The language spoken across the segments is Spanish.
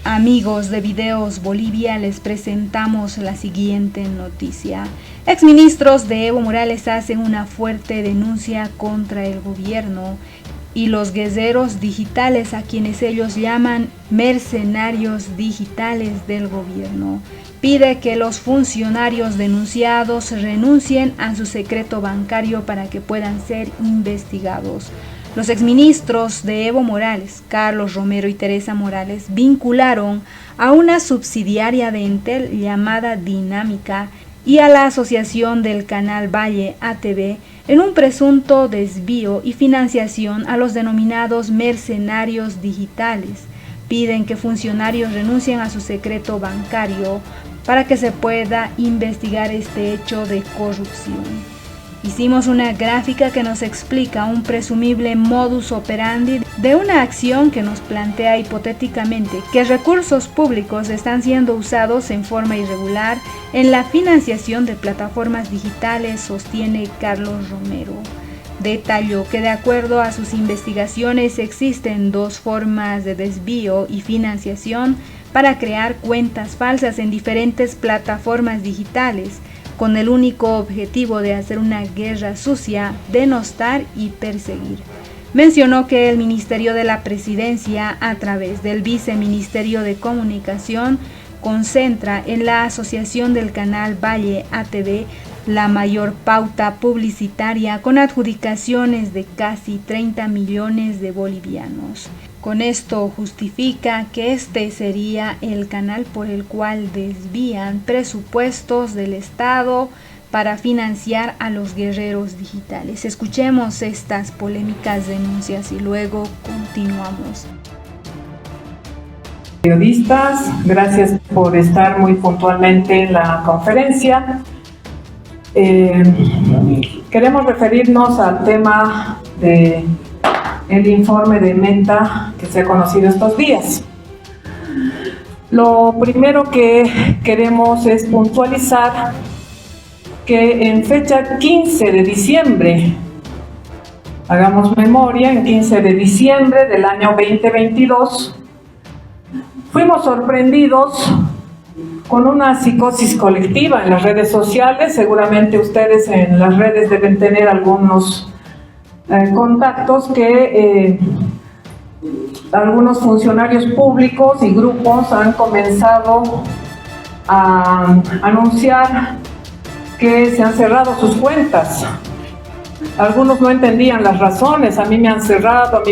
Amigos de Videos Bolivia, les presentamos la siguiente noticia. Exministros de Evo Morales hacen una fuerte denuncia contra el gobierno y los guerreros digitales, a quienes ellos llaman mercenarios digitales del gobierno. Pide que los funcionarios denunciados renuncien a su secreto bancario para que puedan ser investigados. Los exministros de Evo Morales, Carlos Romero y Teresa Morales, vincularon a una subsidiaria de Entel llamada Dinámica y a la asociación del canal Valle ATV en un presunto desvío y financiación a los denominados mercenarios digitales. Piden que funcionarios renuncien a su secreto bancario para que se pueda investigar este hecho de corrupción. Hicimos una gráfica que nos explica un presumible modus operandi de una acción que nos plantea hipotéticamente que recursos públicos están siendo usados en forma irregular en la financiación de plataformas digitales, sostiene Carlos Romero. Detalló que de acuerdo a sus investigaciones existen dos formas de desvío y financiación para crear cuentas falsas en diferentes plataformas digitales, con el único objetivo de hacer una guerra sucia, denostar y perseguir. Mencionó que el Ministerio de la Presidencia, a través del Viceministerio de Comunicación, concentra en la asociación del canal Valle ATV la mayor pauta publicitaria con adjudicaciones de casi 30 millones de bolivianos. Con esto justifica que este sería el canal por el cual desvían presupuestos del Estado para financiar a los guerreros digitales. Escuchemos estas polémicas denuncias y luego continuamos. Periodistas, gracias por estar muy puntualmente en la conferencia. Queremos referirnos al tema del informe de Menta que se ha conocido estos días. Lo primero que queremos es puntualizar que en fecha 15 de diciembre, hagamos memoria, en 15 de diciembre del año 2022, fuimos sorprendidos con una psicosis colectiva en las redes sociales. Seguramente ustedes en las redes deben tener algunos contactos que algunos funcionarios públicos y grupos han comenzado a anunciar que se han cerrado sus cuentas. Algunos no entendían las razones. A mí me han cerrado,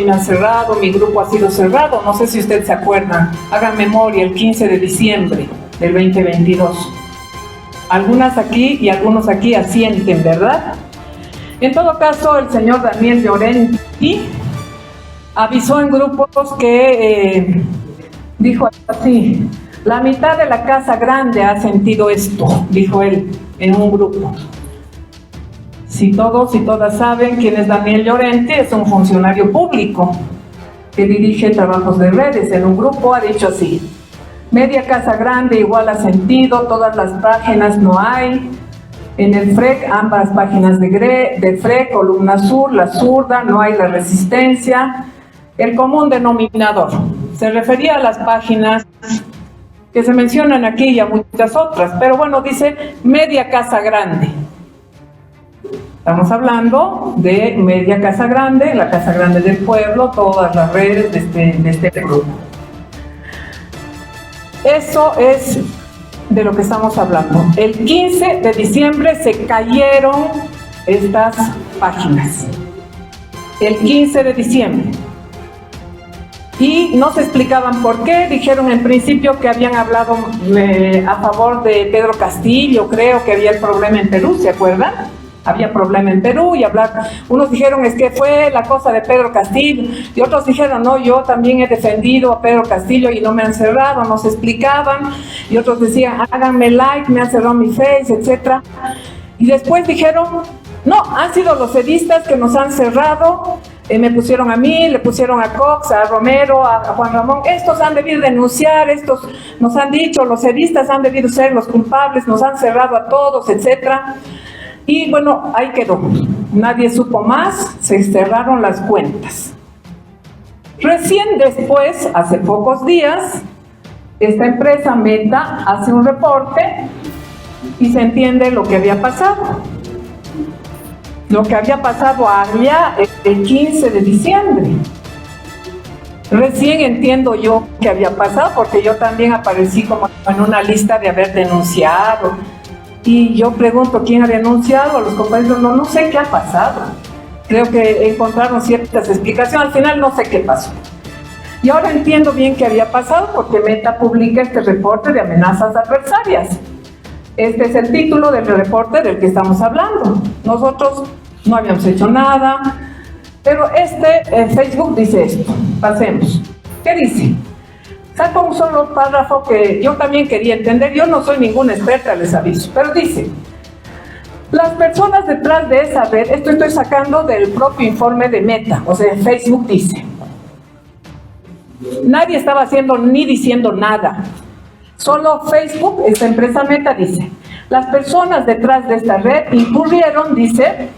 mi grupo ha sido cerrado. No sé si ustedes se acuerdan. Hagan memoria, el 15 de diciembre del 2022. Algunas aquí y algunos aquí asienten, ¿verdad? En todo caso, el señor Daniel Llorenti avisó en grupos que dijo así: la mitad de la Casa Grande ha sentido esto, dijo él en un grupo. Si todos y todas saben quién es Daniel Llorenti, es un funcionario público que dirige trabajos de redes. En un grupo ha dicho así: media Casa Grande igual ha sentido, todas las páginas no hay. En el FREC, ambas páginas de FREC, columna sur, la zurda, no hay la resistencia. El común denominador se refería a las páginas que se mencionan aquí y a muchas otras, pero bueno, dice media Casa Grande. Estamos hablando de media Casa Grande, la Casa Grande del pueblo, todas las redes de este grupo. Eso es de lo que estamos hablando. El 15 de diciembre se cayeron estas páginas. El 15 de diciembre. Y no se explicaban por qué. Dijeron en principio que habían hablado a favor de Pedro Castillo, creo que había el problema en Perú, ¿se acuerdan? Había problema en Perú y unos dijeron es que fue la cosa de Pedro Castillo y otros dijeron no, yo también he defendido a Pedro Castillo y no me han cerrado, no se explicaban, y otros decían háganme like, me han cerrado mi face, etc. Y después dijeron no, han sido los edistas que nos han cerrado, me pusieron a mí, le pusieron a Cox, a Romero, a Juan Ramón, estos han debido denunciar, estos nos han dicho, los edistas han debido ser los culpables, nos han cerrado a todos, etc. Y bueno, ahí quedó. Nadie supo más, se cerraron las cuentas. Recién después, hace pocos días, esta empresa Meta hace un reporte y se entiende lo que había pasado. Lo que había pasado allá el 15 de diciembre. Recién entiendo yo qué había pasado, porque yo también aparecí como en una lista de haber denunciado. Y yo pregunto, ¿quién ha denunciado? Los compañeros, no sé qué ha pasado. Creo que encontraron ciertas explicaciones, al final no sé qué pasó. Y ahora entiendo bien qué había pasado, porque Meta publica este reporte de amenazas adversarias. Este es el título del reporte del que estamos hablando. Nosotros no habíamos hecho nada, pero Facebook dice esto. Pasemos. ¿Qué dice? Saco un solo párrafo que yo también quería entender. Yo no soy ninguna experta, les aviso, pero dice: las personas detrás de esa red, esto estoy sacando del propio informe de Meta, o sea, Facebook dice, nadie estaba haciendo ni diciendo nada. Solo Facebook, esta empresa Meta, dice: las personas detrás de esta red incurrieron, dice,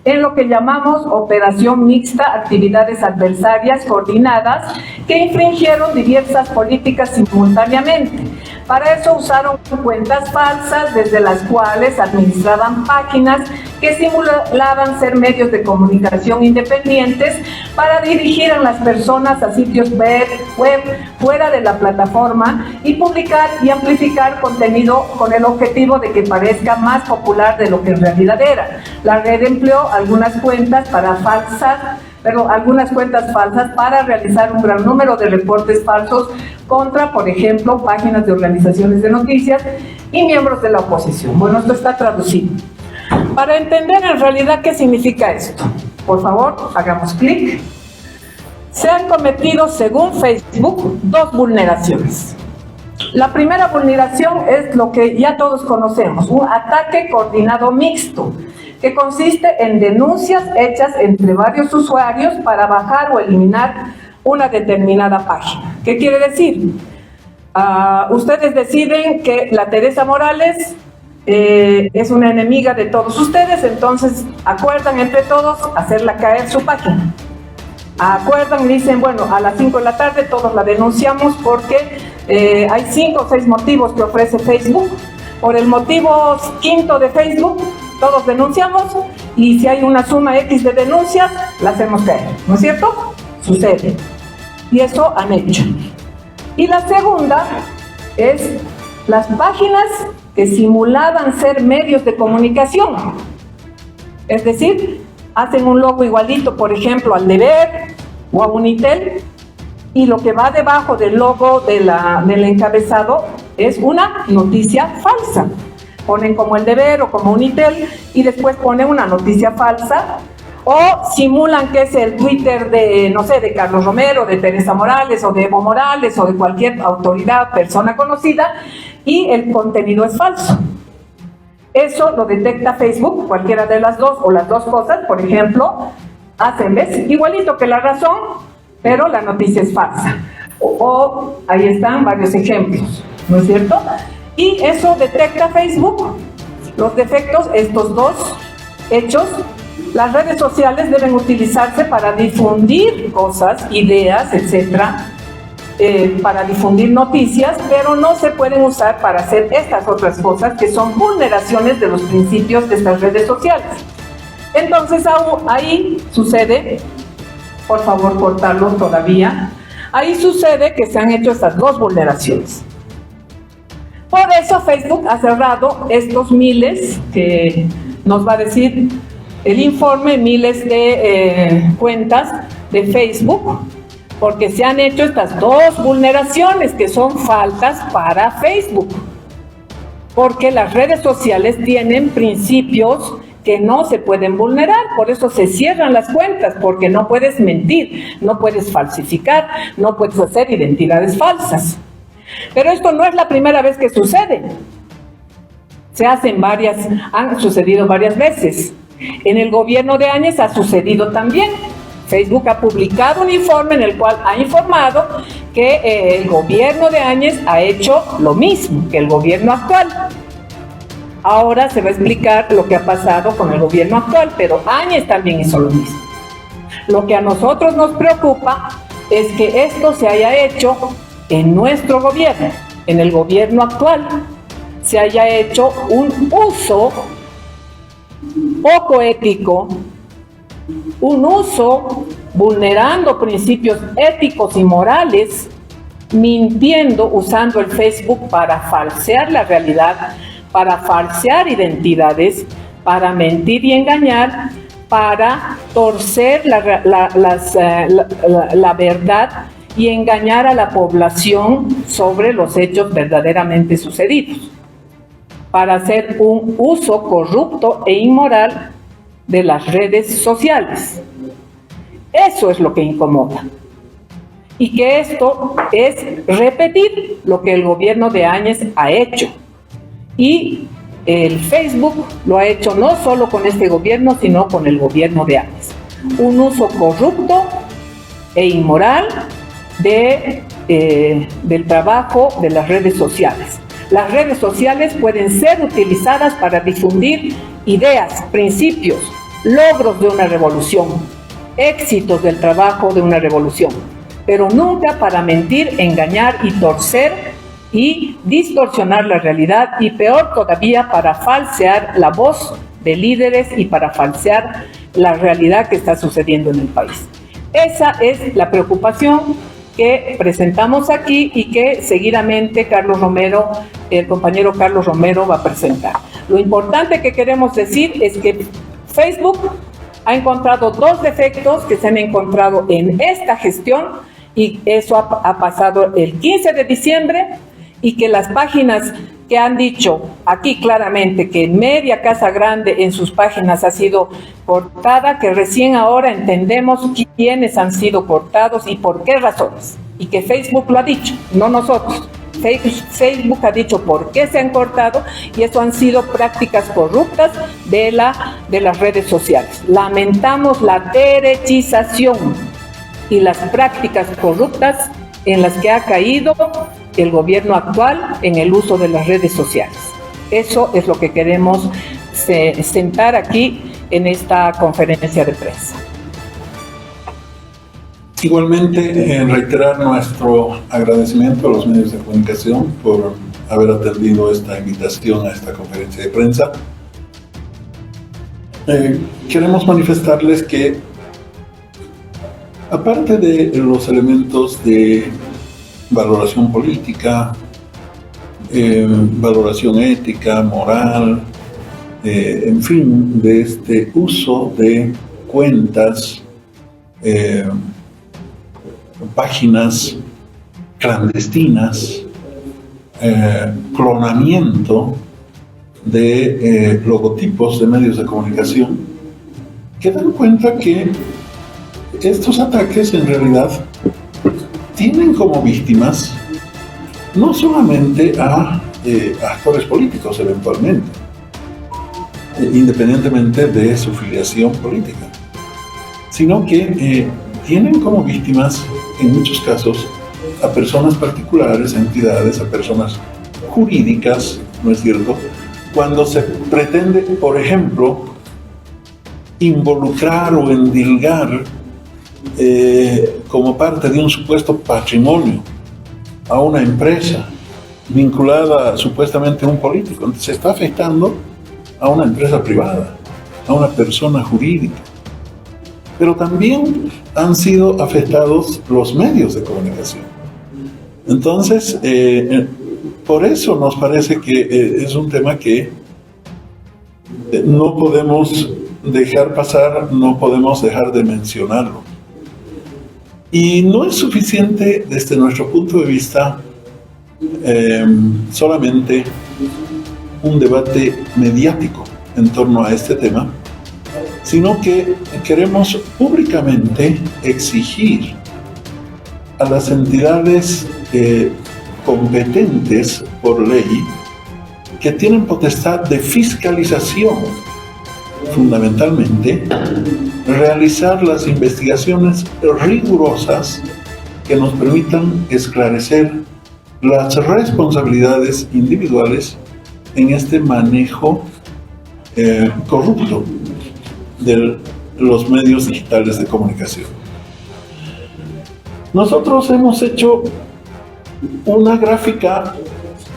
en lo que llamamos operación mixta, actividades adversarias coordinadas que infringieron diversas políticas simultáneamente. Para eso usaron cuentas falsas desde las cuales administraban páginas que simulaban ser medios de comunicación independientes para dirigir a las personas a sitios web fuera de la plataforma y publicar y amplificar contenido con el objetivo de que parezca más popular de lo que en realidad era. La red empleó algunas cuentas falsas para realizar un gran número de reportes falsos contra, por ejemplo, páginas de organizaciones de noticias y miembros de la oposición. Bueno, esto está traducido. Para entender en realidad qué significa esto, por favor, hagamos clic. Se han cometido, según Facebook, 2 vulneraciones. La primera vulneración es lo que ya todos conocemos, un ataque coordinado mixto, que consiste en denuncias hechas entre varios usuarios para bajar o eliminar una determinada página. ¿Qué quiere decir? Ustedes deciden que la Teresa Morales es una enemiga de todos ustedes, entonces acuerdan entre todos hacerla caer su página. Acuerdan y dicen, bueno, a las 5 de la tarde todos la denunciamos porque hay 5 o 6 motivos que ofrece Facebook. Por el motivo quinto de Facebook, todos denunciamos, y si hay una suma X de denuncias, la hacemos caer, ¿no es cierto? Sucede. Y eso han hecho. Y la segunda es las páginas que simulaban ser medios de comunicación. Es decir, hacen un logo igualito, por ejemplo, al Deber o a Unitel, y lo que va debajo del logo del encabezado es una noticia falsa. Ponen como el Deber o como Unitel y después ponen una noticia falsa, o simulan que es el Twitter de, no sé, de Carlos Romero, de Teresa Morales o de Evo Morales o de cualquier autoridad, persona conocida, y el contenido es falso. Eso lo detecta Facebook, cualquiera de las dos o las dos cosas. Por ejemplo, hacen, ¿ves? Igualito que La Razón, pero la noticia es falsa. O ahí están varios ejemplos, ¿no es cierto? Y eso detecta Facebook, los defectos, estos dos hechos. Las redes sociales deben utilizarse para difundir cosas, ideas, etcétera, para difundir noticias, pero no se pueden usar para hacer estas otras cosas que son vulneraciones de los principios de estas redes sociales. Entonces ahí sucede, por favor cortarlo todavía, ahí sucede que se han hecho estas 2 vulneraciones. Por eso Facebook ha cerrado estos miles, que nos va a decir el informe, miles de cuentas de Facebook, porque se han hecho estas 2 vulneraciones que son faltas para Facebook, porque las redes sociales tienen principios que no se pueden vulnerar, por eso se cierran las cuentas, porque no puedes mentir, no puedes falsificar, no puedes hacer identidades falsas. Pero esto no es la primera vez que sucede. Han sucedido varias veces. En el gobierno de Áñez ha sucedido también. Facebook ha publicado un informe en el cual ha informado que el gobierno de Áñez ha hecho lo mismo que el gobierno actual. Ahora se va a explicar lo que ha pasado con el gobierno actual, pero Áñez también hizo lo mismo. Lo que a nosotros nos preocupa es que esto se haya hecho en nuestro gobierno. en el gobierno actual se haya hecho un uso poco ético, un uso vulnerando principios éticos y morales, mintiendo, usando el Facebook para falsear la realidad, para falsear identidades, para mentir y engañar, para torcer la verdad y engañar a la población sobre los hechos verdaderamente sucedidos, para hacer un uso corrupto e inmoral de las redes sociales. Eso es lo que incomoda. Y que esto es repetir lo que el gobierno de Áñez ha hecho. Y el Facebook lo ha hecho no solo con este gobierno, sino con el gobierno de Áñez. Un uso corrupto e inmoral del trabajo de las redes sociales. Las redes sociales pueden ser utilizadas para difundir ideas, principios, logros de una revolución, éxitos del trabajo de una revolución, pero nunca para mentir, engañar y torcer y distorsionar la realidad, y peor todavía para falsear la voz de líderes y para falsear la realidad que está sucediendo en el país. Esa es la preocupación que presentamos aquí y que seguidamente el compañero Carlos Romero va a presentar. Lo importante que queremos decir es que Facebook ha encontrado dos defectos que se han encontrado en esta gestión, y eso ha pasado el 15 de diciembre, y que las páginas que han dicho aquí claramente que Media Casa Grande en sus páginas ha sido cortada, que recién ahora entendemos quiénes han sido cortados y por qué razones, y que Facebook lo ha dicho, no nosotros. Facebook ha dicho por qué se han cortado, y eso han sido prácticas corruptas de las redes sociales. Lamentamos la derechización y las prácticas corruptas en las que ha caído el gobierno actual en el uso de las redes sociales. Eso es lo que queremos sentar aquí en esta conferencia de prensa. Igualmente, reiterar nuestro agradecimiento a los medios de comunicación por haber atendido esta invitación a esta conferencia de prensa. Queremos manifestarles que, aparte de los elementos de valoración política, valoración ética, moral, en fin, de este uso de cuentas, páginas clandestinas, clonamiento de logotipos de medios de comunicación, que dan cuenta que estos ataques en realidad tienen como víctimas no solamente a actores políticos eventualmente, independientemente de su filiación política, sino que tienen como víctimas, en muchos casos, a personas particulares, a entidades, a personas jurídicas, ¿no es cierto?, cuando se pretende, por ejemplo, involucrar o endilgar como parte de un supuesto patrimonio a una empresa vinculada supuestamente a un político. Entonces se está afectando a una empresa privada, a una persona jurídica. Pero también han sido afectados los medios de comunicación. Entonces, por eso nos parece que es un tema que no podemos dejar pasar, no podemos dejar de mencionarlo. Y no es suficiente desde nuestro punto de vista solamente un debate mediático en torno a este tema, sino que queremos públicamente exigir a las entidades competentes por ley, que tienen potestad de fiscalización, fundamentalmente, realizar las investigaciones rigurosas que nos permitan esclarecer las responsabilidades individuales en este manejo corrupto de los medios digitales de comunicación. Nosotros hemos hecho una gráfica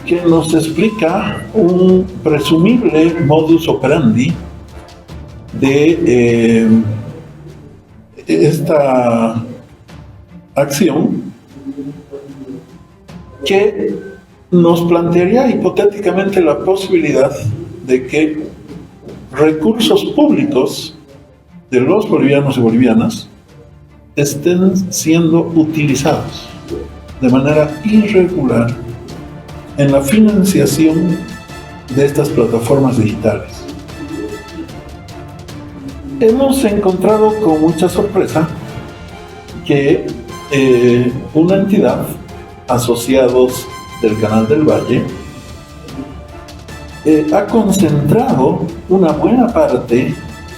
que nos explica un presumible modus operandi de esta acción que nos plantearía hipotéticamente la posibilidad de que recursos públicos de los bolivianos y bolivianas estén siendo utilizados de manera irregular en la financiación de estas plataformas digitales. Hemos encontrado con mucha sorpresa que una entidad, Asociados del Canal del Valle, ha concentrado una buena parte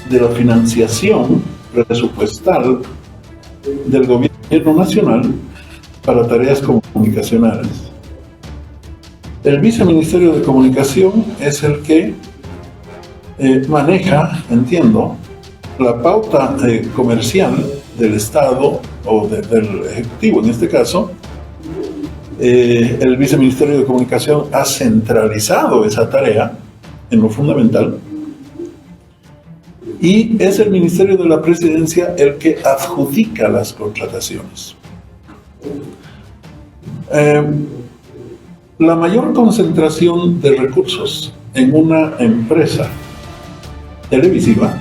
de la financiación presupuestal del gobierno nacional para tareas comunicacionales. El viceministerio de Comunicación es el que maneja, entiendo, la pauta comercial del Estado o del Ejecutivo en este caso. El viceministerio de Comunicación ha centralizado esa tarea en lo fundamental y es el Ministerio de la Presidencia el que adjudica las contrataciones. La mayor concentración de recursos en una empresa televisiva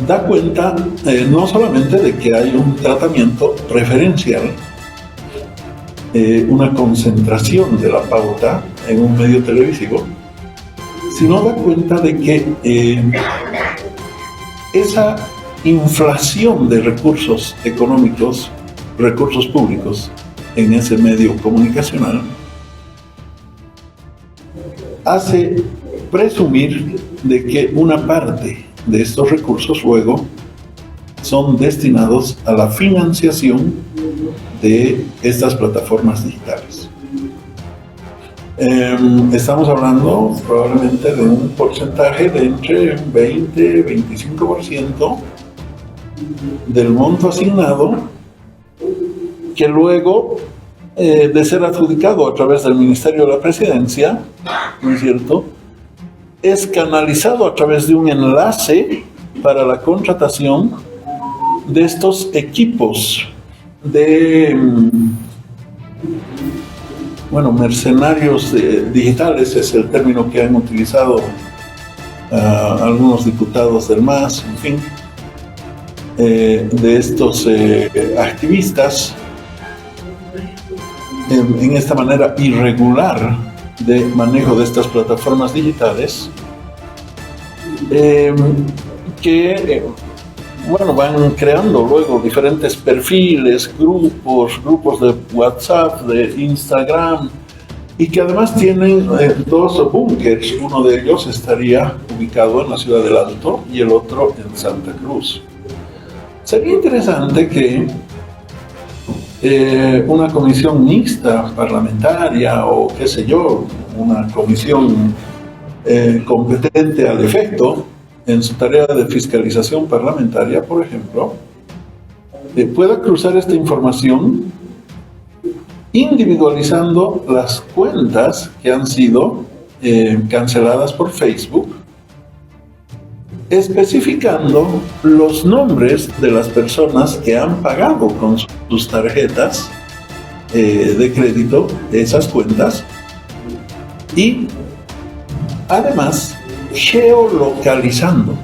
da cuenta no solamente de que hay un tratamiento preferencial, una concentración de la pauta en un medio televisivo, sino da cuenta de que esa inflación de recursos económicos, recursos públicos en ese medio comunicacional, hace presumir de que una parte de estos recursos luego son destinados a la financiación de estas plataformas digitales. Estamos hablando probablemente de un porcentaje de entre 20 y 25% del monto asignado, que luego de ser adjudicado a través del Ministerio de la Presidencia, ¿no es cierto?, es canalizado a través de un enlace para la contratación de estos equipos de, mercenarios digitales, es el término que han utilizado algunos diputados del MAS, en fin, de estos activistas en esta manera irregular de manejo de estas plataformas digitales, que van creando luego diferentes perfiles, grupos de WhatsApp, de Instagram, y que además tienen dos búnkers. Uno de ellos estaría ubicado en la ciudad del Alto y el otro en Santa Cruz. Sería interesante que una comisión mixta parlamentaria o qué sé yo, una comisión competente al efecto en su tarea de fiscalización parlamentaria, por ejemplo, pueda cruzar esta información individualizando las cuentas que han sido canceladas por Facebook, especificando los nombres de las personas que han pagado con sus tarjetas de crédito esas cuentas, y además geolocalizando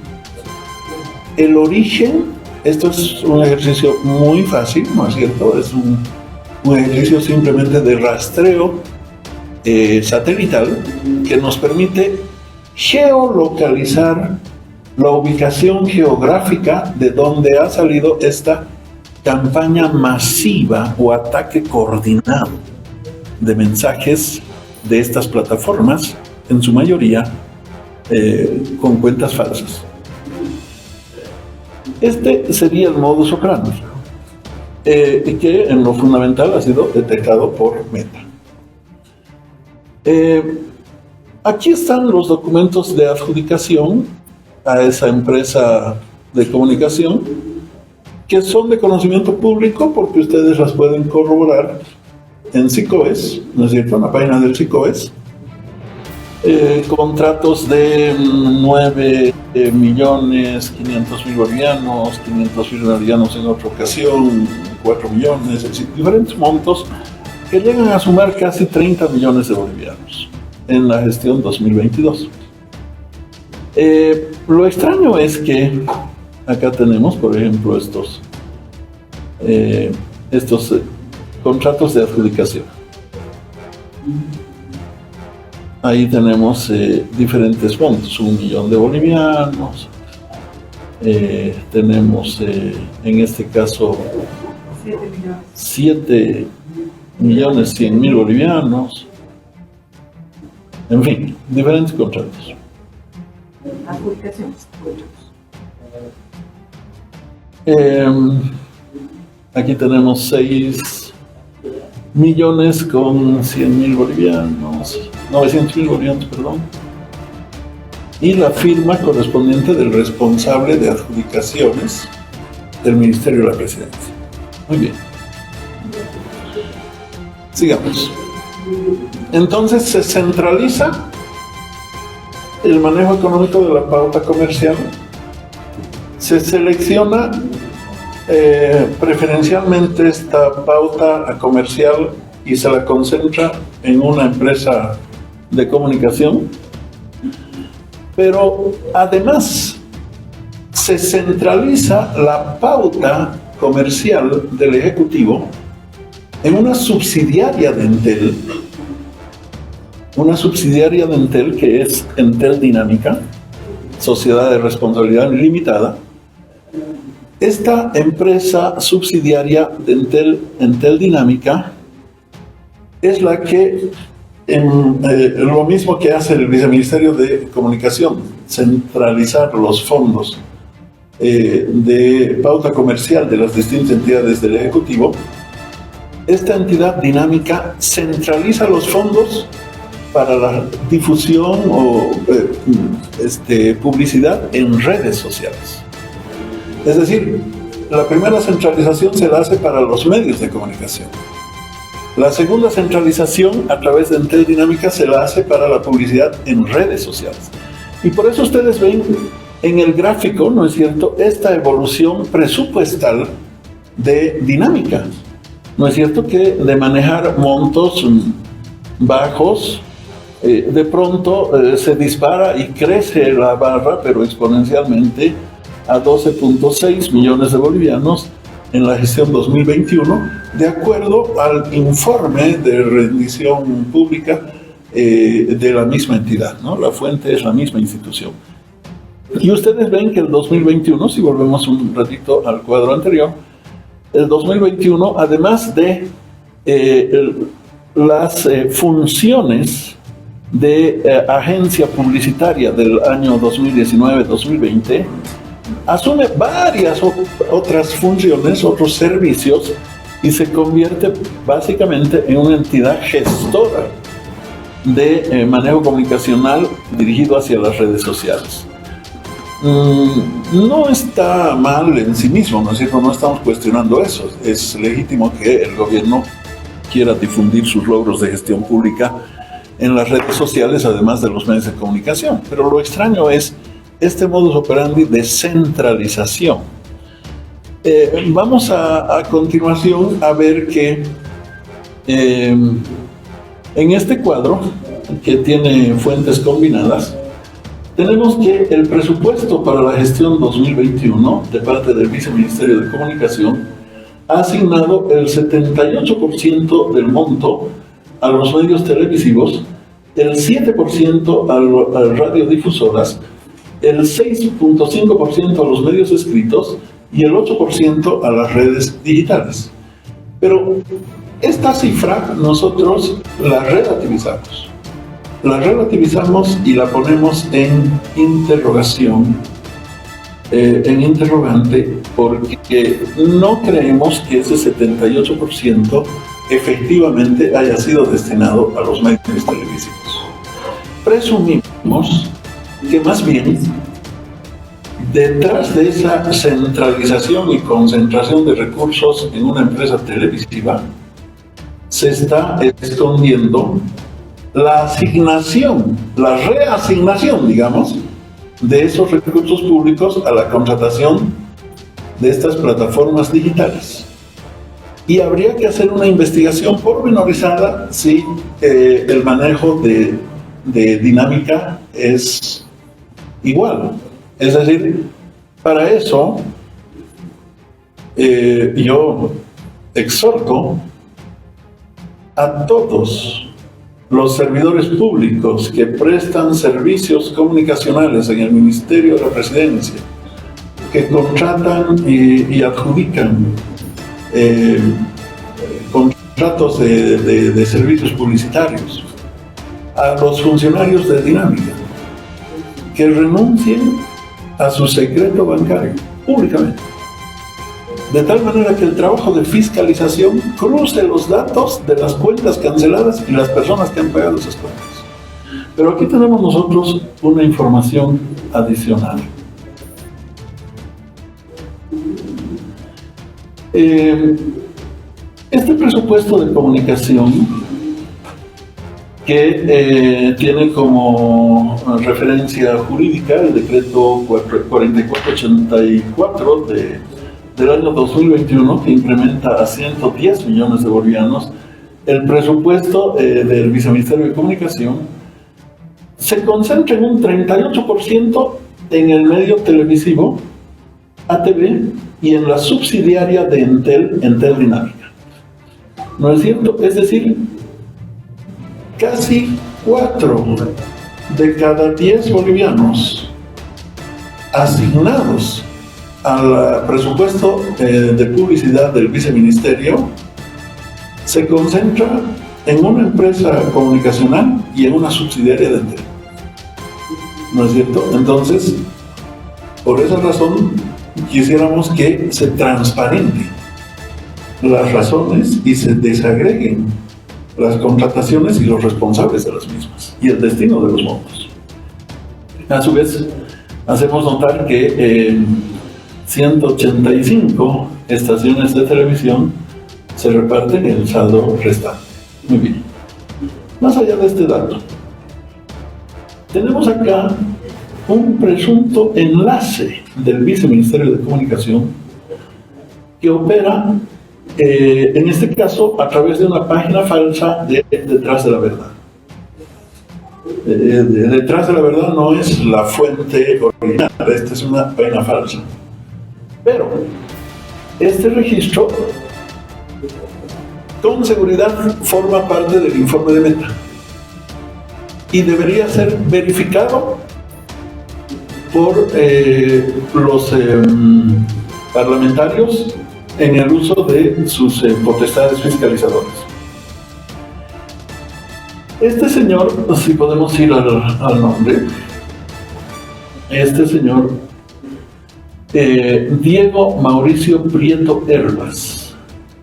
el origen. Esto es un ejercicio muy fácil, ¿no es cierto? Es un ejercicio simplemente de rastreo satelital que nos permite geolocalizar la ubicación geográfica de donde ha salido esta campaña masiva o ataque coordinado de mensajes de estas plataformas, en su mayoría con cuentas falsas. Este sería el modus operandi, que en lo fundamental ha sido detectado por Meta. Aquí están los documentos de adjudicación a esa empresa de comunicación, que son de conocimiento público porque ustedes las pueden corroborar en SICOES, ¿no es cierto?, en la página del SICOES, contratos de 9.500.000 bolivianos, 500.000 bolivianos en otra ocasión, 4 millones, es decir, diferentes montos que llegan a sumar casi 30 millones de bolivianos en la gestión 2022. Lo extraño es que acá tenemos, por ejemplo, estos contratos de adjudicación. Ahí tenemos diferentes montos, 1 millón de bolivianos, tenemos en este caso 7.100.000 bolivianos, en fin, diferentes contratos. Aquí tenemos 6 millones con 100.000 bolivianos, 900.000 bolivianos, perdón, y la firma correspondiente del responsable de adjudicaciones del Ministerio de la Presidencia. Muy bien. Sigamos. Entonces se centraliza el manejo económico de la pauta comercial, se selecciona preferencialmente esta pauta comercial y se la concentra en una empresa de comunicación, pero además se centraliza la pauta comercial del Ejecutivo en una subsidiaria de Entel, que es Entel Dinámica, Sociedad de Responsabilidad Limitada. Esta empresa subsidiaria de Entel Dinámica es la que, lo mismo que hace el Viceministerio de Comunicación, centralizar los fondos de pauta comercial de las distintas entidades del Ejecutivo. Esta entidad dinámica centraliza los fondos para la difusión o publicidad en redes sociales. Es decir, la primera centralización se la hace para los medios de comunicación. La segunda centralización a través de Entel Dinámica se la hace para la publicidad en redes sociales. Y por eso ustedes ven en el gráfico, ¿no es cierto?, esta evolución presupuestal de Dinámica. ¿No es cierto?, que de manejar montos bajos, de pronto se dispara y crece la barra, pero exponencialmente, a 12.6 millones de bolivianos en la gestión 2021, de acuerdo al informe de rendición pública de la misma entidad, ¿no? La fuente es la misma institución. Y ustedes ven que el 2021, si volvemos un ratito al cuadro anterior, el 2021, además de las funciones de agencia publicitaria del año 2019-2020, asume varias otras funciones, otros servicios, y se convierte básicamente en una entidad gestora de manejo comunicacional dirigido hacia las redes sociales. No está mal en sí mismo, ¿no es cierto? No estamos cuestionando eso. Es legítimo que el gobierno quiera difundir sus logros de gestión pública en las redes sociales, además de los medios de comunicación. Pero lo extraño es este modus operandi de centralización. Vamos a continuación a ver que en este cuadro, que tiene fuentes combinadas, tenemos que el presupuesto para la gestión 2021 de parte del Viceministerio de Comunicación ha asignado el 78% del monto a los medios televisivos, el 7% a las radiodifusoras, el 6.5% a los medios escritos y el 8% a las redes digitales. Pero esta cifra nosotros la relativizamos. La relativizamos y la ponemos en interrogación, en interrogante, porque no creemos que ese 78% efectivamente haya sido destinado a los medios televisivos. Presumimos que más bien detrás de esa centralización y concentración de recursos en una empresa televisiva se está escondiendo la asignación, la reasignación, digamos, de esos recursos públicos a la contratación de estas plataformas digitales. Y habría que hacer una investigación pormenorizada si el manejo de dinámica es igual. Es decir, para eso yo exhorto a todos los servidores públicos que prestan servicios comunicacionales en el Ministerio de la Presidencia, que contratan y adjudican contratos de servicios publicitarios, a los funcionarios de Dinámica, que renuncien a su secreto bancario públicamente, de tal manera que el trabajo de fiscalización cruce los datos de las cuentas canceladas y las personas que han pagado esas cuentas. Pero aquí tenemos nosotros una información adicional. Este presupuesto de comunicación, que tiene como referencia jurídica el decreto 4484 del año 2021, que incrementa a 110 millones de bolivianos el presupuesto del Viceministerio de Comunicación, se concentra en un 38% en el medio televisivo, ATV, y en la subsidiaria de Entel Dinámica. ¿No es cierto? Es decir, casi 4 de cada 10 bolivianos asignados al presupuesto de publicidad del viceministerio se concentra en una empresa comunicacional y en una subsidiaria de Entel. ¿No es cierto? Entonces, por esa razón, quisiéramos que se transparenten las razones y se desagreguen las contrataciones y los responsables de las mismas y el destino de los montos. A su vez, hacemos notar que 185 estaciones de televisión se reparten el saldo restante. Muy bien. Más allá de este dato, tenemos acá un presunto enlace del Viceministerio de Comunicación que opera, en este caso, a través de una página falsa de Detrás de la Verdad. Detrás de la Verdad no es la fuente original, esta es una página falsa. Pero este registro con seguridad forma parte del informe de Meta y debería ser verificado por los parlamentarios en el uso de sus potestades fiscalizadoras. Este señor, si podemos ir al nombre, este señor Diego Mauricio Prieto Herbas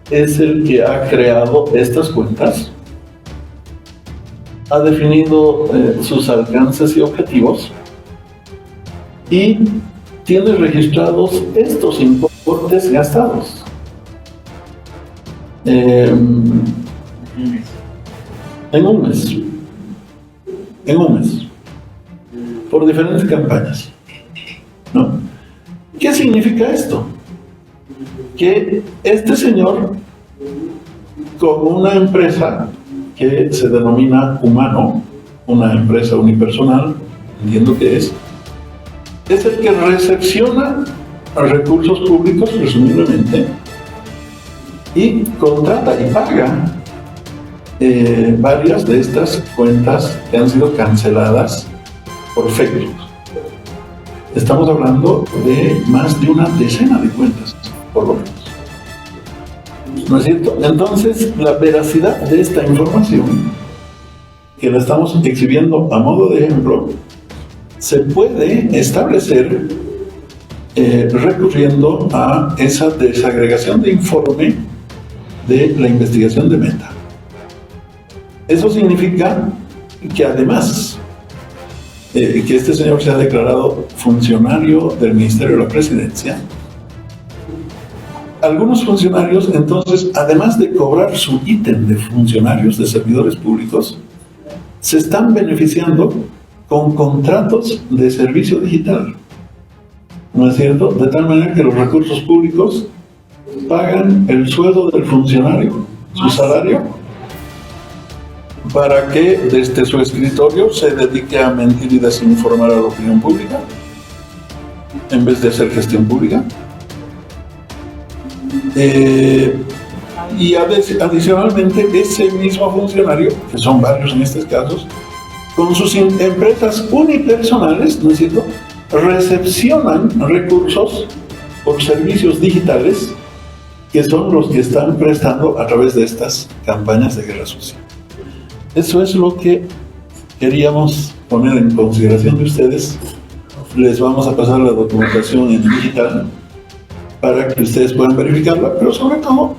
es el que ha creado estas cuentas, ha definido sus alcances y objetivos y tiene registrados estos importes gastados. En un mes, por diferentes campañas, ¿no? ¿Qué significa esto? Que este señor, con una empresa que se denomina Humano, una empresa unipersonal, entiendo que es el que recepciona recursos públicos, presumiblemente, y contrata y paga varias de estas cuentas que han sido canceladas por fake news. Estamos hablando de más de una decena de cuentas, por lo menos. ¿No es cierto? Entonces, la veracidad de esta información, que la estamos exhibiendo a modo de ejemplo, se puede establecer recurriendo a esa desagregación de informe de la investigación de Meta. Eso significa que además que este señor se ha declarado funcionario del Ministerio de la Presidencia, algunos funcionarios, entonces, además de cobrar su ítem de funcionarios, de servidores públicos, se están beneficiando con contratos de servicio digital, ¿no es cierto? De tal manera que los recursos públicos pagan el sueldo del funcionario, su salario, para que desde su escritorio se dedique a mentir y desinformar a la opinión pública, en vez de hacer gestión pública. Y adicionalmente ese mismo funcionario, que son varios en estos casos, con sus empresas unipersonales, ¿no es cierto?, recepcionan recursos por servicios digitales que son los que están prestando a través de estas campañas de guerra sucia. Eso es lo que queríamos poner en consideración de ustedes. Les vamos a pasar la documentación en digital para que ustedes puedan verificarla, pero sobre todo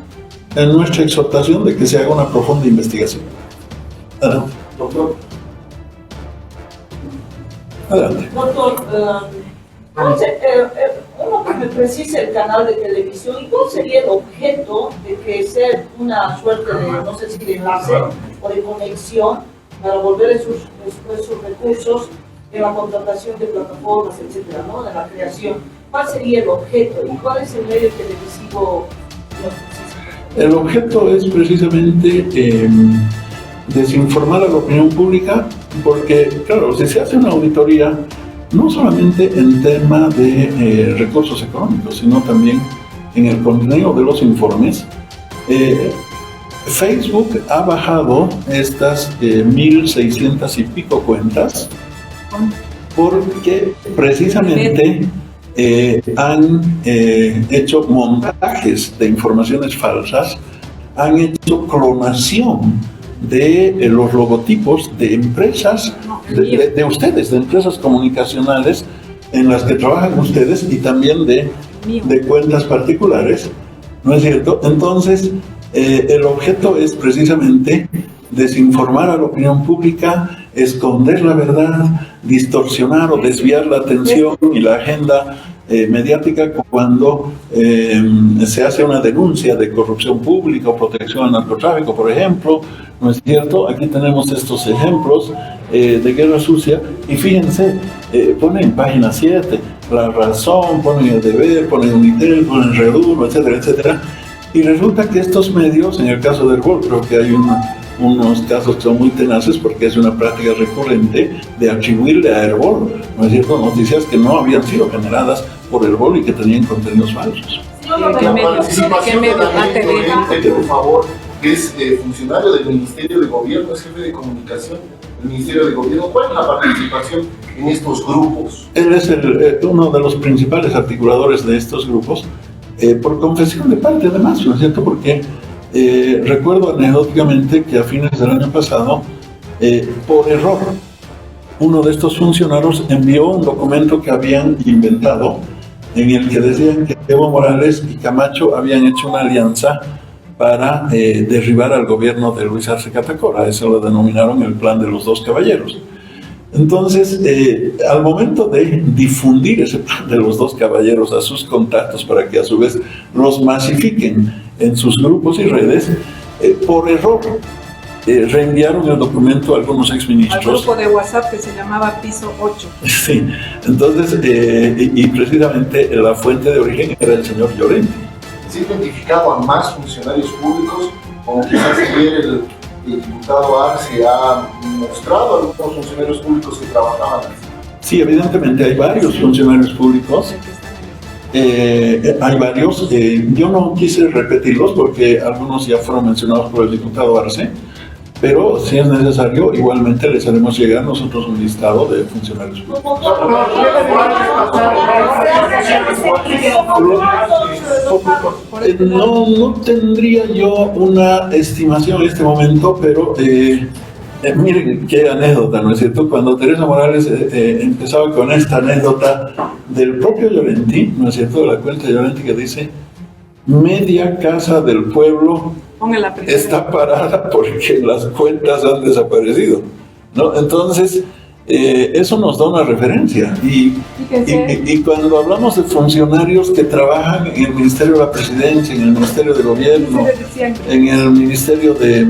en nuestra exhortación de que se haga una profunda investigación. Adelante. Doctor. Adelante. Doctor, uno que me precise el canal de televisión, ¿y cuál sería el objeto de que sea una suerte de, no sé si de enlace o de conexión para volver esos recursos en la contratación de plataformas, etcétera, ¿no?, de la creación? ¿Cuál sería el objeto y cuál es el medio televisivo? El objeto es precisamente desinformar a la opinión pública, porque, claro, si se hace una auditoría, no solamente en tema de recursos económicos, sino también en el contenido de los informes, Facebook ha bajado estas 1.600 y pico cuentas porque precisamente han hecho montajes de informaciones falsas, han hecho clonación de los logotipos de empresas, de ustedes, de empresas comunicacionales en las que trabajan ustedes y también de cuentas particulares, ¿no es cierto? Entonces, el objeto es precisamente desinformar a la opinión pública, esconder la verdad, distorsionar o desviar la atención y la agenda mediática cuando se hace una denuncia de corrupción pública o protección al narcotráfico, por ejemplo, ¿no es cierto? Aquí tenemos estos ejemplos de guerra sucia y fíjense, ponen en página 7 La Razón, ponen El Deber, ponen Unitel, ponen Reduro, etcétera, etcétera, y resulta que estos medios, en el caso del Herbol, creo que hay unos casos que son muy tenaces porque es una práctica recurrente de atribuirle a Herbol, ¿no es cierto?, noticias que no habían sido generadas por Herbol y que tenían contenidos falsos. La participación de Daniel Llorente, por favor, que es funcionario del Ministerio de Gobierno, es jefe de comunicación del Ministerio de Gobierno. ¿Cuál es la participación en estos grupos? Él es uno de los principales articuladores de estos grupos, por confesión de parte además, ¿no es cierto?, porque recuerdo anecdóticamente que a fines del año pasado, por error, uno de estos funcionarios envió un documento que habían inventado en el que decían que Evo Morales y Camacho habían hecho una alianza para derribar al gobierno de Luis Arce Catacora. Eso lo denominaron el plan de los dos caballeros. Entonces, al momento de difundir ese plan de los dos caballeros a sus contactos para que a su vez los masifiquen en sus grupos y redes, por error reenviaron el documento a algunos exministros. Al grupo de WhatsApp que se llamaba Piso 8. Sí, entonces, y precisamente la fuente de origen era el señor Llorente. ¿Se ha identificado a más funcionarios públicos? Como quizás ayer el diputado Arce ha mostrado a algunos funcionarios públicos que trabajaban así. Sí, evidentemente hay varios funcionarios públicos. Hay varios. Yo no quise repetirlos porque algunos ya fueron mencionados por el diputado Arce, pero si es necesario, igualmente les haremos llegar nosotros un listado de funcionarios públicos. No tendría yo una estimación en este momento, pero miren qué anécdota, ¿no es cierto? Cuando Teresa Morales empezaba con esta anécdota del propio Llorenti, ¿no es cierto?, de la cuenta de Llorenti, que dice: media casa del pueblo está parada porque las cuentas han desaparecido, ¿no? Entonces, eso nos da una referencia. Y cuando hablamos de funcionarios que trabajan en el Ministerio de la Presidencia, en el Ministerio de Gobierno, en el Ministerio de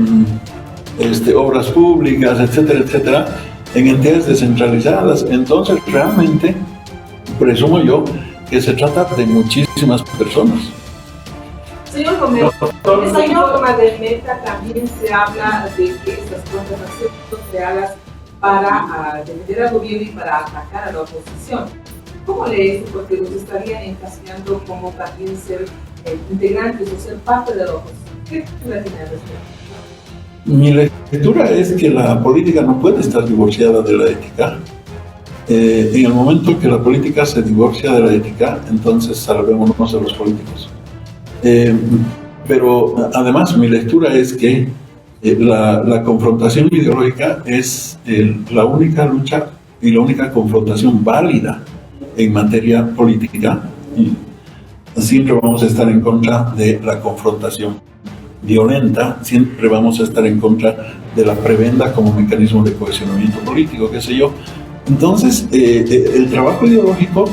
Obras Públicas, etcétera, etcétera, en entidades descentralizadas, entonces realmente presumo yo que se trata de muchísimas personas. Señor Romero, en esta norma de meta también se habla de que estas contrataciones se hagan para defender al gobierno y para atacar a la oposición. ¿Cómo lee esto? Porque los estarían encasillando como también ser integrantes o ser parte de la oposición. ¿Qué lectura tiene al respecto? Mi lectura es que la política no puede estar divorciada de la ética. En el momento que la política se divorcia de la ética, entonces salvémonos de los políticos. Pero además mi lectura es que la confrontación ideológica es la única lucha y la única confrontación válida en materia política. Y siempre vamos a estar en contra de la confrontación violenta, siempre vamos a estar en contra de la prebenda como mecanismo de cohesionamiento político, qué sé yo. Entonces, el trabajo ideológico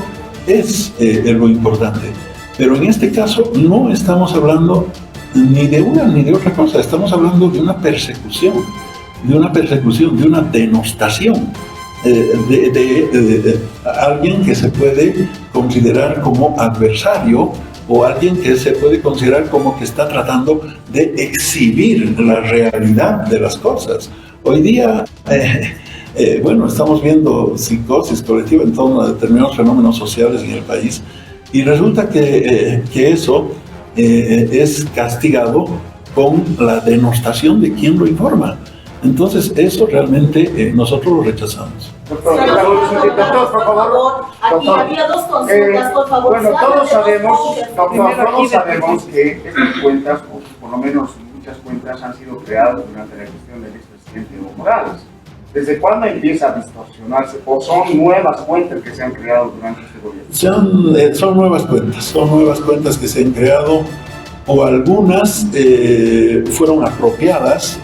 es lo importante, pero en este caso no estamos hablando ni de una ni de otra cosa, estamos hablando de una persecución, de una denostación de alguien que se puede considerar como adversario o alguien que se puede considerar como que está tratando de exhibir la realidad de las cosas. Hoy día, estamos viendo psicosis colectiva en torno a determinados fenómenos sociales en el país y resulta que eso es castigado con la denostación de quien lo informa. Entonces, eso realmente nosotros lo rechazamos. Doctor, por favor. Aquí había dos consultas, por favor. Bueno, todos sabemos que estas cuentas, o por lo menos muchas cuentas, han sido creadas durante la gestión del expresidente Evo Morales. ¿Desde cuándo empieza a distorsionarse? ¿O son nuevas cuentas que se han creado durante este gobierno? Son nuevas cuentas que se han creado, o algunas fueron apropiadas,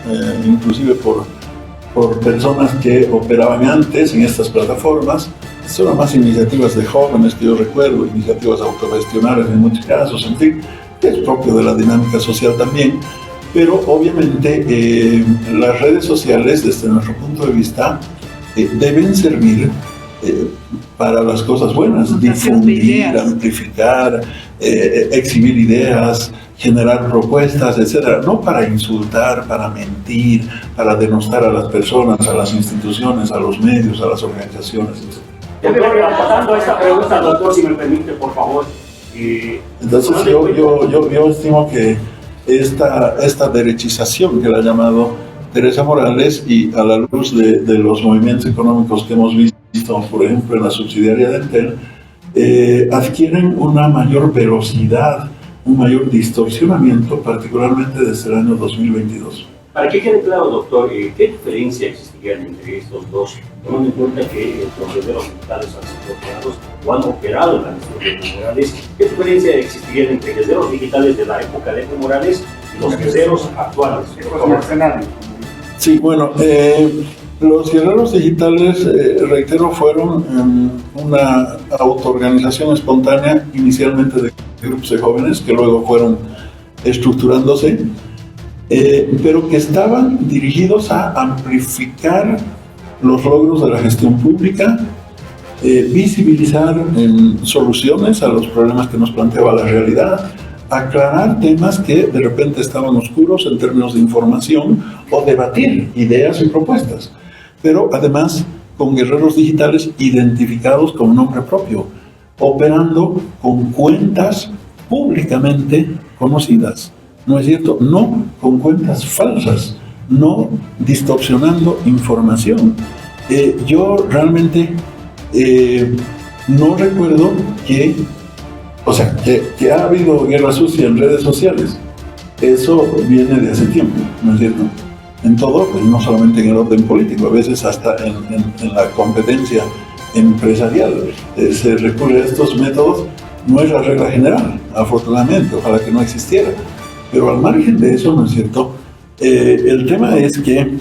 inclusive por personas que operaban antes en estas plataformas. Son más iniciativas de jóvenes que yo recuerdo, iniciativas autogestionarias en muchos casos, en fin, que es propio de la dinámica social también. Pero obviamente las redes sociales, desde nuestro punto de vista, deben servir para las cosas buenas, difundir, amplificar, exhibir ideas, generar propuestas, etcétera, no para insultar, para mentir, para denostar a las personas, a las instituciones, a los medios, a las organizaciones, etcétera. Pasando a esta pregunta, doctor, si me permite, por favor. Entonces yo estimo que esta derechización que la ha llamado Teresa Morales, y a la luz de los movimientos económicos que hemos visto, por ejemplo, en la subsidiaria de Entel, adquieren una mayor velocidad, un mayor distorsionamiento, particularmente desde el año 2022. Para que quede claro, doctor, ¿qué diferencia existiría entre estos dos, tomando en cuenta que los herederos digitales han sido creados o han operado en la gestión de Evo Morales? ¿Qué diferencia existiría entre herederos digitales de la época de Evo Morales y los herederos actuales? Sí, bueno, los herederos digitales, reitero, fueron una autoorganización espontánea, inicialmente de grupos de jóvenes, que luego fueron estructurándose, pero que estaban dirigidos a amplificar los logros de la gestión pública, visibilizar soluciones a los problemas que nos planteaba la realidad, aclarar temas que de repente estaban oscuros en términos de información, o debatir ideas y propuestas, pero además con guerreros digitales identificados con nombre propio, operando con cuentas públicamente conocidas. ¿No es cierto? No con cuentas falsas, no distorsionando información. Yo realmente no recuerdo que ha habido guerra sucia en redes sociales. Eso viene de hace tiempo, ¿no es cierto? En todo, pues no solamente en el orden político, a veces hasta en la competencia empresarial se recurre a estos métodos. No es la regla general, afortunadamente, ojalá que no existiera. Pero al margen de eso, ¿no es cierto? El tema es que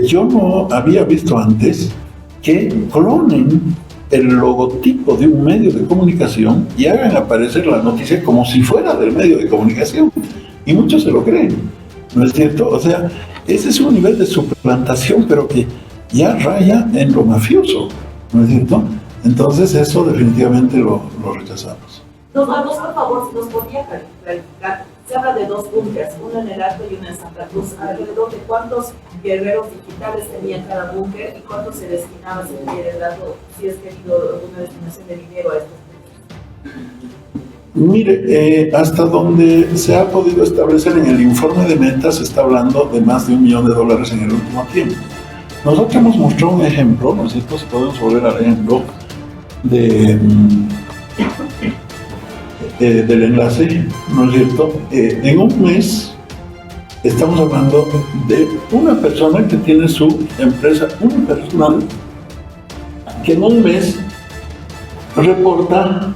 yo no había visto antes que clonen el logotipo de un medio de comunicación y hagan aparecer la noticia como si fuera del medio de comunicación. Y muchos se lo creen, ¿no es cierto? O sea, ese es un nivel de suplantación, pero que ya raya en lo mafioso, ¿no es cierto? Entonces eso definitivamente lo rechazamos. Nos vamos, por favor, si nos podía clarificar. Se habla de 2 búnkers, uno en el Alto y uno en Santa Cruz. Alrededor de cuántos guerreros digitales tenía cada búnker y cuánto se destinaba, si quiere darlo, si es querido, alguna destinación de dinero a estos búnkers. Mire, hasta donde se ha podido establecer en el informe de metas, se está hablando de más de $1 millón en el último tiempo. Nosotros hemos mostrado un ejemplo, ¿no es cierto? Si podemos volver al ejemplo del enlace, ¿no es cierto? En un mes estamos hablando de una persona que tiene su empresa unipersonal, que en un mes reporta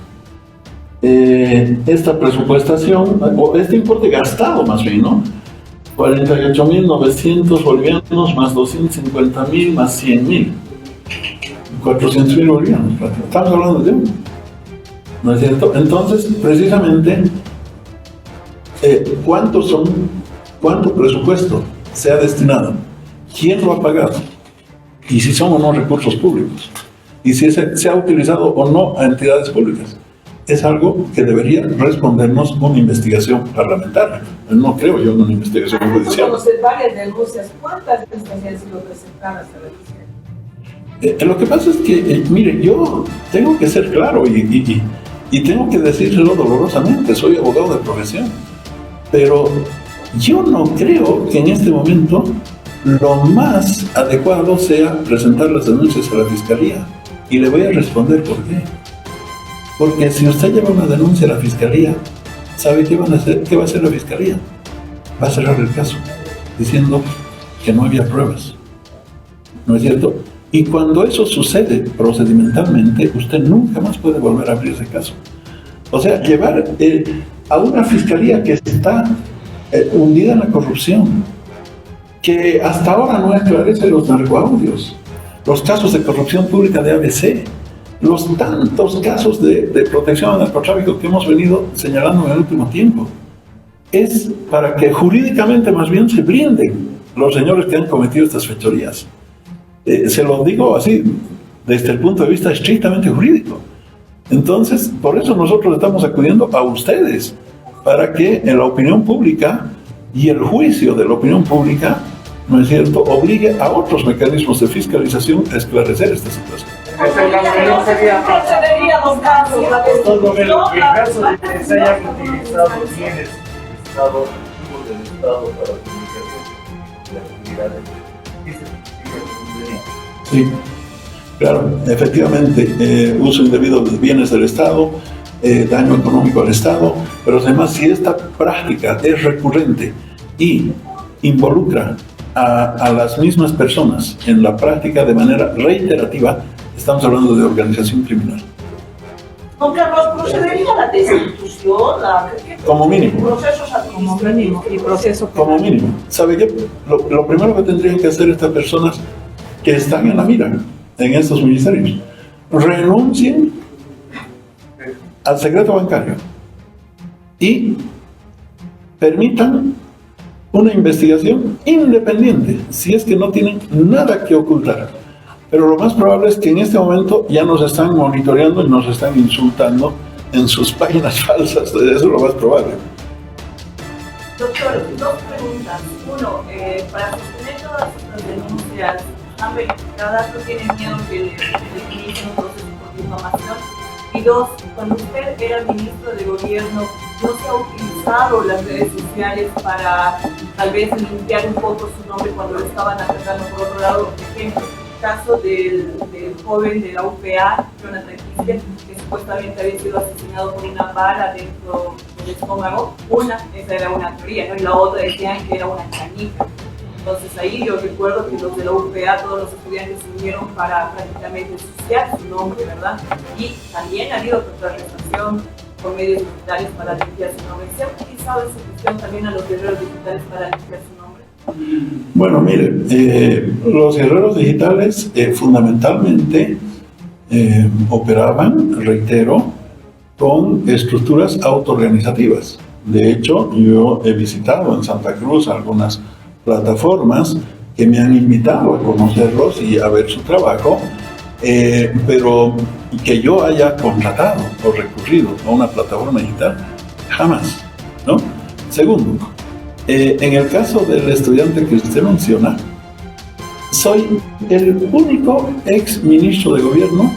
esta presupuestación, o este importe gastado más bien, ¿no? 48.900 bolivianos más 250.000 más 100.000, 400.000 bolivianos. Estamos hablando de uno, ¿no es cierto? Entonces, precisamente, ¿cuánto presupuesto se ha destinado? ¿Quién lo ha pagado? Y si son o no recursos públicos. Y si se ha utilizado o no a entidades públicas. Es algo que debería respondernos una investigación parlamentaria. No creo yo en una investigación judicial. Conocer varias denuncias. ¿Cuántas denuncias han sido presentadas a la fiscalía? Lo que pasa es que, mire, yo tengo que ser claro y tengo que decírselo dolorosamente. Soy abogado de profesión. Pero yo no creo que en este momento lo más adecuado sea presentar las denuncias a la fiscalía. Y le voy a responder por qué. Porque si usted lleva una denuncia a la fiscalía, ¿sabe qué van a hacer? ¿Qué va a hacer la fiscalía? Va a cerrar el caso, diciendo que no había pruebas. ¿No es cierto? Y cuando eso sucede procedimentalmente, usted nunca más puede volver a abrir ese caso. O sea, llevar a una fiscalía que está hundida en la corrupción, que hasta ahora no esclarece los narcoaudios, los casos de corrupción pública de ABC, los tantos casos de protección al narcotráfico que hemos venido señalando en el último tiempo. Es para que jurídicamente más bien se blinden los señores que han cometido estas fechorías. Se lo digo así, desde el punto de vista estrictamente jurídico. Entonces, por eso nosotros estamos acudiendo a ustedes, para que en la opinión pública y el juicio de la opinión pública, ¿no es cierto?, obligue a otros mecanismos de fiscalización a esclarecer esta situación. En este caso no sería procedería los casos, la en caso de que se hayan utilizado bienes del Estado, activos del Estado para la comunicación de actividades, ¿qué se consideraría? Sí, claro, efectivamente, uso indebido de bienes del Estado, daño económico al Estado, pero además si esta práctica es recurrente y involucra a las mismas personas en la práctica de manera reiterativa, estamos hablando de organización criminal. Don Carlos, ¿procedería la destitución? Como mínimo. Procesos administrativos y proceso Como mínimo. ¿Sabe qué? Lo primero que tendrían que hacer estas personas que están en la mira en estos ministerios, renuncien al secreto bancario y permitan una investigación independiente, si es que no tienen nada que ocultar. Pero lo más probable es que en este momento ya nos están monitoreando y nos están insultando en sus páginas falsas. Eso es lo más probable. Doctor, 2 preguntas. Uno, para sostener todas estas denuncias, ¿han verificado? ¿No tienen miedo que le inicien un proceso por difamación? Y 2, cuando usted era ministro de gobierno, ¿no se ha utilizado las redes sociales para tal vez limpiar un poco su nombre cuando lo estaban atacando por otro lado? Por ejemplo, el caso del joven de la UPA, Jonathan Quispe, que supuestamente había sido asesinado por una bala dentro del estómago. Esa era una teoría, ¿no? Y la otra decían que era una canica. Entonces ahí yo recuerdo que los de la UPA, todos los estudiantes se unieron para prácticamente ensuciar su nombre, ¿verdad? Y también ha habido contrarrestación por medios digitales para limpiar su nombre. ¿Se ha utilizado esa cuestión también a los guerreros digitales para limpiar su nombre? Bueno, mire, los guerreros digitales fundamentalmente operaban, reitero, con estructuras autoorganizativas. De hecho, yo he visitado en Santa Cruz algunas plataformas que me han invitado a conocerlos y a ver su trabajo, pero que yo haya contratado o recurrido a una plataforma digital, jamás, ¿no? Segundo, en el caso del estudiante que usted menciona, soy el único ex ministro de gobierno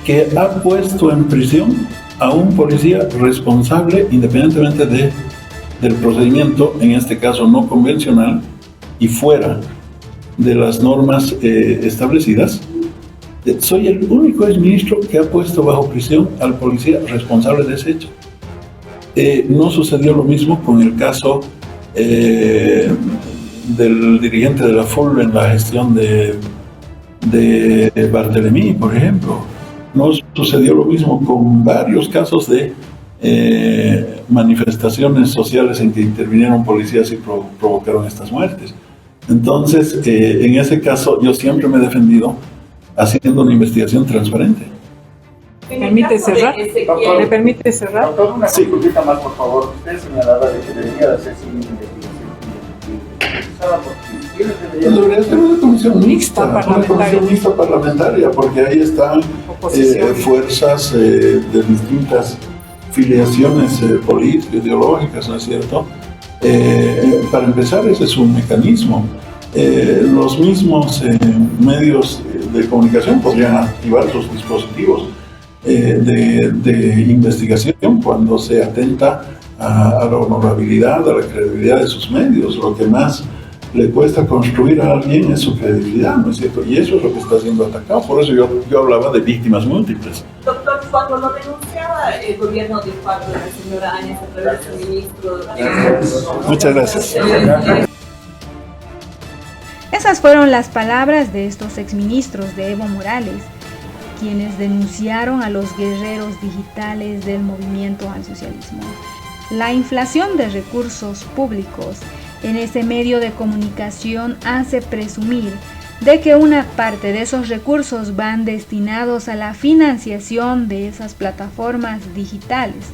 que ha puesto en prisión a un policía responsable independientemente del procedimiento, en este caso no convencional, y fuera de las normas establecidas. Soy el único exministro que ha puesto bajo prisión al policía responsable de ese hecho. No sucedió lo mismo con el caso del dirigente de la FUL en la gestión de Barthelemy, por ejemplo. No sucedió lo mismo con varios casos de manifestaciones sociales en que intervinieron policías y provocaron estas muertes. Entonces, en ese caso, yo siempre me he defendido haciendo una investigación transparente. ¿Me permite cerrar? Doctor, ¿le permite cerrar? Doctor, una consulta más, por favor. Usted señalaba de que debería de hacerse una investigación debería ser una comisión mixta parlamentaria, porque ahí están fuerzas de distintas filiaciones políticas, ideológicas, ¿no es cierto? Para empezar, ese es un mecanismo. Los mismos medios de comunicación podrían activar sus dispositivos de investigación cuando se atenta a la honorabilidad, a la credibilidad de sus medios. Lo que más le cuesta construir a alguien es su credibilidad, ¿no es cierto? Y eso es lo que está siendo atacado. Por eso yo hablaba de víctimas múltiples. Doctor, cuando lo denunciaba el gobierno de facto de la señora Áñez a través del ministro... Muchas gracias. Esas fueron las palabras de estos exministros de Evo Morales, quienes denunciaron a los guerreros digitales del movimiento al socialismo. La inflación de recursos públicos en ese medio de comunicación hace presumir de que una parte de esos recursos van destinados a la financiación de esas plataformas digitales.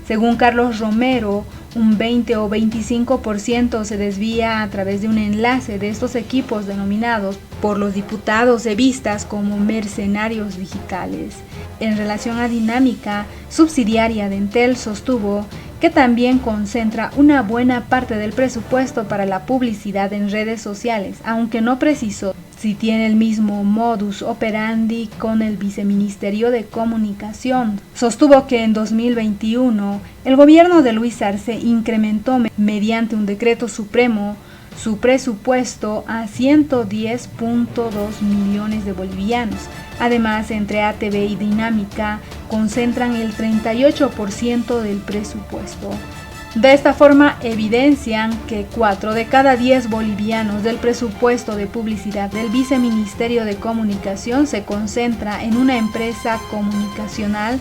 Según Carlos Romero, un 20 o 25% se desvía a través de un enlace de estos equipos denominados por los diputados evistas como mercenarios digitales. En relación a Dinámica, subsidiaria de Entel, sostuvo que también concentra una buena parte del presupuesto para la publicidad en redes sociales, aunque no precisó si tiene el mismo modus operandi con el Viceministerio de Comunicación. Sostuvo que en 2021 el gobierno de Luis Arce incrementó mediante un decreto supremo su presupuesto a 110.2 millones de bolivianos. Además, entre ATV y Dinámica concentran el 38% del presupuesto. De esta forma, evidencian que 4 de cada 10 bolivianos del presupuesto de publicidad del Viceministerio de Comunicación se concentra en una empresa comunicacional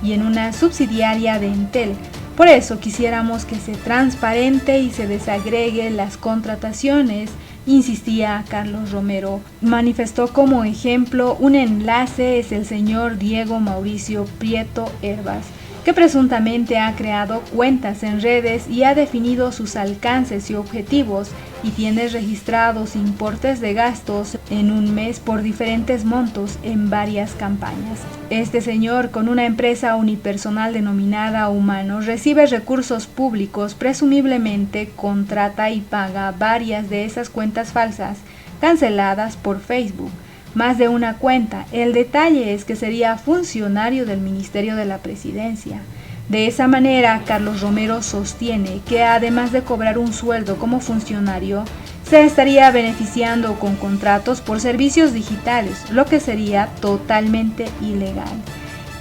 y en una subsidiaria de Entel. Por eso quisiéramos que se transparente y se desagregue las contrataciones, insistía Carlos Romero. Manifestó como ejemplo un enlace es el señor Diego Mauricio Prieto Herbas, que presuntamente ha creado cuentas en redes y ha definido sus alcances y objetivos y tiene registrados importes de gastos en un mes por diferentes montos en varias campañas. Este señor, con una empresa unipersonal denominada Humano, recibe recursos públicos, presumiblemente contrata y paga varias de esas cuentas falsas canceladas por Facebook. Más de una cuenta. El detalle es que sería funcionario del Ministerio de la Presidencia. De esa manera, Carlos Romero sostiene que además de cobrar un sueldo como funcionario, se estaría beneficiando con contratos por servicios digitales, lo que sería totalmente ilegal.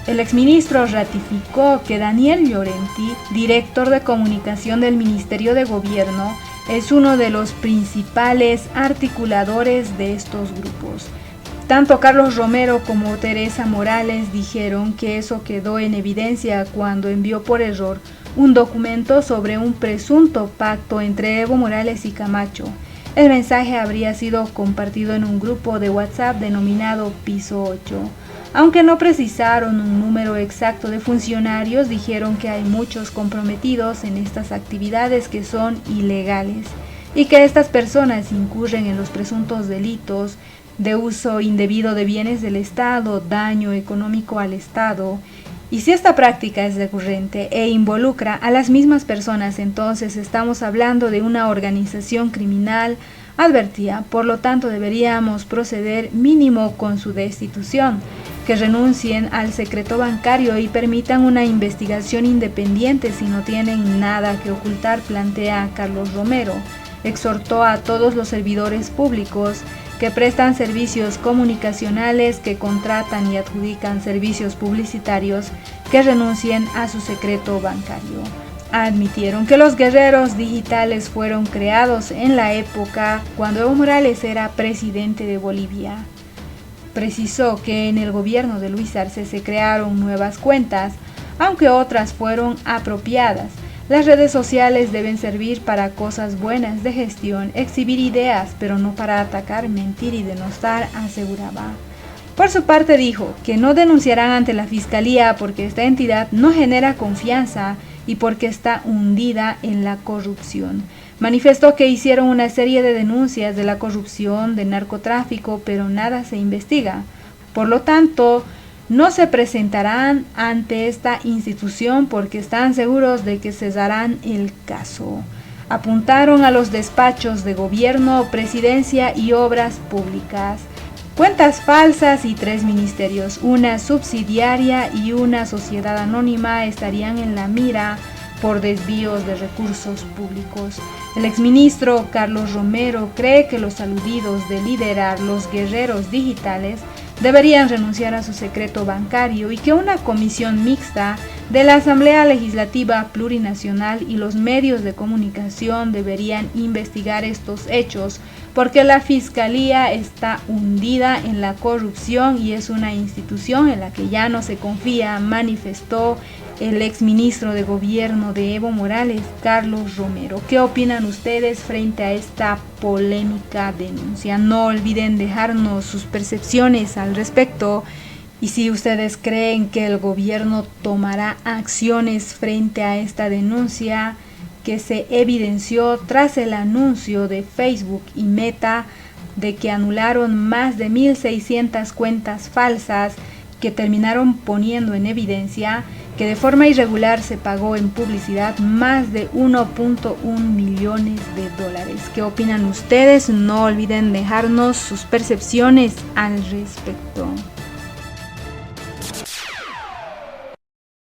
El exministro ratificó que Daniel Llorenti, director de comunicación del Ministerio de Gobierno, es uno de los principales articuladores de estos grupos. tanto Carlos Romero como Teresa Morales dijeron que eso quedó en evidencia cuando envió por error un documento sobre un presunto pacto entre Evo Morales y Camacho. El mensaje habría sido compartido en un grupo de WhatsApp denominado Piso 8. Aunque no precisaron un número exacto de funcionarios, dijeron que hay muchos comprometidos en estas actividades que son ilegales y que estas personas incurren en los presuntos delitos de uso indebido de bienes del Estado, daño económico al Estado. Y si esta práctica es recurrente e involucra a las mismas personas, entonces estamos hablando de una organización criminal, advertía. Por lo tanto, deberíamos proceder mínimo con su destitución, que renuncien al secreto bancario y permitan una investigación independiente si no tienen nada que ocultar, plantea Carlos Romero. Exhortó a todos los servidores públicos que prestan servicios comunicacionales, que contratan y adjudican servicios publicitarios, que renuncien a su secreto bancario. Admitieron que los guerreros digitales fueron creados en la época cuando Evo Morales era presidente de Bolivia. Precisó que en el gobierno de Luis Arce se crearon nuevas cuentas, aunque otras fueron apropiadas. Las redes sociales deben servir para cosas buenas de gestión, exhibir ideas, pero no para atacar, mentir y denostar, aseguraba. Por su parte dijo que no denunciarán ante la Fiscalía porque esta entidad no genera confianza y porque está hundida en la corrupción. Manifestó que hicieron una serie de denuncias de la corrupción, de narcotráfico, pero nada se investiga. Por lo tanto, no se presentarán ante esta institución porque están seguros de que cesarán el caso. Apuntaron a los despachos de gobierno, presidencia y obras públicas. Cuentas falsas y 3 ministerios, una subsidiaria y una sociedad anónima estarían en la mira por desvíos de recursos públicos. El exministro Carlos Romero cree que los aludidos de liderar los guerreros digitales deberían renunciar a su secreto bancario y que una comisión mixta de la Asamblea Legislativa Plurinacional y los medios de comunicación deberían investigar estos hechos porque la Fiscalía está hundida en la corrupción y es una institución en la que ya no se confía, manifestó el exministro de Gobierno de Evo Morales, Carlos Romero. ¿Qué opinan ustedes frente a esta polémica denuncia? No olviden dejarnos sus percepciones al respecto y si ustedes creen que el gobierno tomará acciones frente a esta denuncia que se evidenció tras el anuncio de Facebook y Meta de que anularon más de 1.600 cuentas falsas que terminaron poniendo en evidencia que de forma irregular se pagó en publicidad más de 1.1 millones de dólares. ¿Qué opinan ustedes? No olviden dejarnos sus percepciones al respecto.